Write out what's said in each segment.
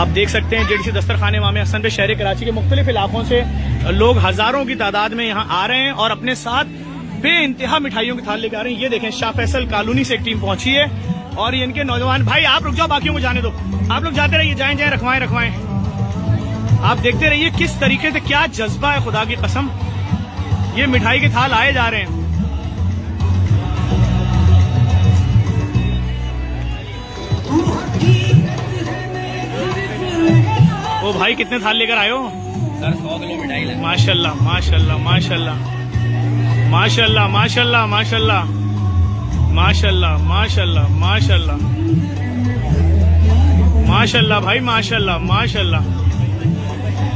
आप देख सकते हैं जेडीसी दस्तरखाने इमाम हसन पे शहर कराची के मुख्तलिफ इलाकों से लोग हजारों की तादाद में यहाँ आ रहे हैं और अपने साथ बेइंतहा मिठाइयों की थाल लेकर आ रहे हैं। ये देखें, शाह फैसल कॉलोनी से एक टीम पहुंची है और ये इनके नौजवान भाई, आप रुक जाओ, बाकियों को जाने दो, आप लोग जाते रहिए, जाएं रखवाएं। आप देखते रहिए किस तरीके से, क्या जज्बा है, खुदा की कसम। ये मिठाई के थाल आए जा रहे हैं। ओ भाई, कितने थाल लेकर आए हो सर? 100 किलो मिठाई है। माशाल्लाह माशाल्लाह माशाल्लाह माशाल्लाह माशाल्लाह माशाल्लाह माशाल्लाह माशाल्लाह माशाल्लाह माशाल्लाह भाई, माशाल्लाह माशाल्लाह।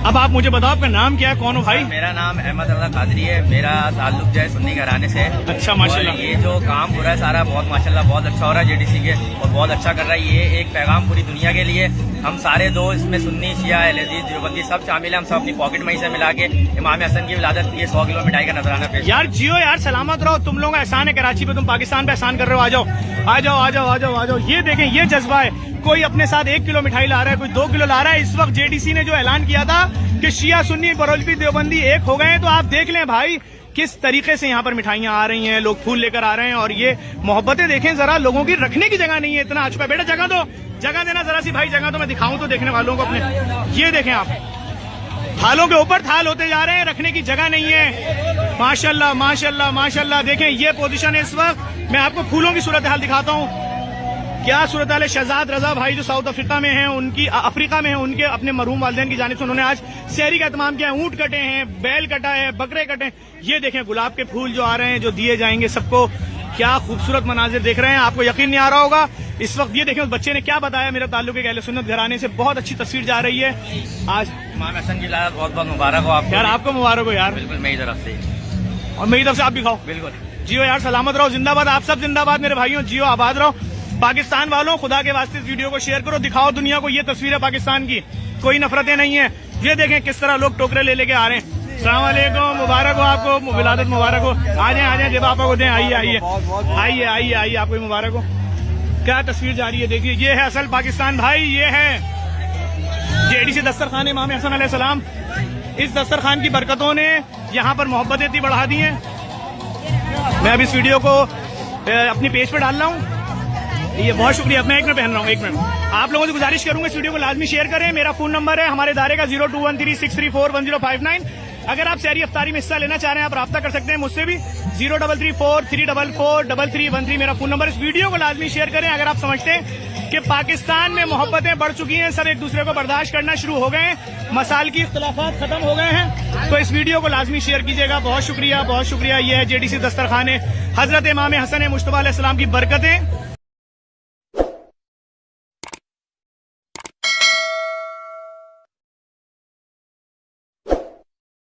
अब आप मुझे बताओ, आपका नाम क्या है, कौन हो भाई? मेरा नाम अहमद अल्लाह कादरी है। मेरा ताल्लुक जो है सुन्नी घराने से। अच्छा माशाल्लाह। ये जो काम हो रहा है सारा बहुत माशाल्लाह बहुत अच्छा हो रहा है जेडीसी के, और बहुत अच्छा कर रहा है। ये एक पैगाम पूरी दुनिया के लिए। हम सारे दोस्त इसमें सुन्नी, शिया, अहले देवबंदी सब शामिल है। हम सब अपनी पॉकेट मनी से मिला के इमाम हसन की विलादत ये 100 किलो मिठाई का नजराना पेश। यार जियो यार, सलामत रहो, तुम लोग का एहसान है कराची पे, तुम पाकिस्तान पे एहसान कर रहे हो। आ जाओ आ जाओ आ जाओ आ जाओ आ जाओ। ये देखें, ये जज्बा है। कोई अपने साथ 1 किलो मिठाई ला रहा है, कोई 2 किलो ला रहा है। इस वक्त जेडीसी ने जो ऐलान किया था कि शिया, सुन्नी, बरौलवी, देवबंदी एक हो गए हैं, तो आप देख लें भाई किस तरीके से यहाँ पर मिठाइयाँ आ रही हैं, लोग फूल लेकर आ रहे हैं। और ये मोहब्बतें देखें जरा, लोगों की रखने की जगह नहीं है, इतना आ चुका है। बेटा जगह दो, जगह देना जरा सी भाई, जगह तो मैं दिखाऊं तो देखने वालों को अपने। ये देखें आप, थालों के ऊपर थाल होते जा रहे हैं, रखने की जगह नहीं है। माशाल्लाह माशाल्लाह माशाल्लाह। देखें ये पोजीशन है इस वक्त। मैं आपको फूलों की सूरत हाल दिखाता हूँ, क्या सूरत हाल है। शहजाद रजा भाई जो साउथ अफ्रीका में हैं, उनकी अफ्रीका में हैं, उनके अपने मरहूम वालिदैन की जानिब से उन्होंने आज सहरी का एहतमाम किया है। ऊंट कटे हैं, बैल कटा है, बकरे कटे हैं। ये देखें गुलाब के फूल जो आ रहे हैं, जो दिए जाएंगे सबको। क्या खूबसूरत मनाजिर देख रहे हैं, आपको यकीन नहीं आ रहा होगा इस वक्त। ये देखें उस बच्चे ने क्या बताया, मेरा ताल्लुक एक अहले सुन्नत घराने से, बहुत अच्छी तस्वीर जा रही है आज। इमाम हसन की विलादत बहुत बहुत मुबारक हो आपको। यार आपको मुबारक हो यार। बिल्कुल मेरी तरफ से, और मेरी तरफ से आप भी खाओ। बिल्कुल। जियो यार, सलामत रहो, जिंदाबाद, आप सब जिंदाबाद मेरे भाइयों, जियो आबाद रहो। पाकिस्तान वालों, खुदा के वास्ते इस वीडियो को शेयर करो, दिखाओ दुनिया को ये तस्वीर है पाकिस्तान की, कोई नफरतें नहीं है। ये देखें किस तरह लोग टोकरे ले लेके आ रहे हैं। अस्सलाम वालेकुम, मुबारक हो आपको, विलादत मुबारक हो। आ जाए जब पापा को दें, आइए आइए आइए आइए आइए, आपको मुबारक हो। क्या तस्वीर जा रही है, देखिए ये है असल पाकिस्तान भाई। ये है जेडीसी दस्तरखान इमाम हसन अलैहि सलाम। इस दस्तरखान की बरकतों ने यहाँ पर मोहब्बतें इतनी बढ़ा दी हैं। मैं अब इस वीडियो को अपनी पेज पर डाल रहा हूँ। ये बहुत शुक्रिया। मैं एक मिनट पहन रहा हूँ, एक मिनट। आप लोगों से गुजारिश करूंगा इस वीडियो को लाजमी शेयर करें। मेरा फोन नंबर है हमारे इदारे का 0213634105 अगर आप सहरी अफ्तारी में हिस्सा लेना चाह रहे हैं, आप रब्ता कर सकते हैं मुझसे भी। 0334344313 मेरा फोन नंबर। इस वीडियो को लाजमी शेयर करें अगर आप समझते हैं कि पाकिस्तान में मोहब्बतें बढ़ चुकी हैं, सब एक दूसरे को बर्दाश्त करना शुरू हो गए हैं, मसाल की इख्तलाफात खत्म हो गए हैं, तो इस वीडियो को लाजमी शेयर कीजिएगा। बहुत शुक्रिया बहुत शुक्रिया। यह है जेडीसी दस्तरखाने हजरत इमाम हसन मुश्तबा अलैहिस्सलाम की बरकतें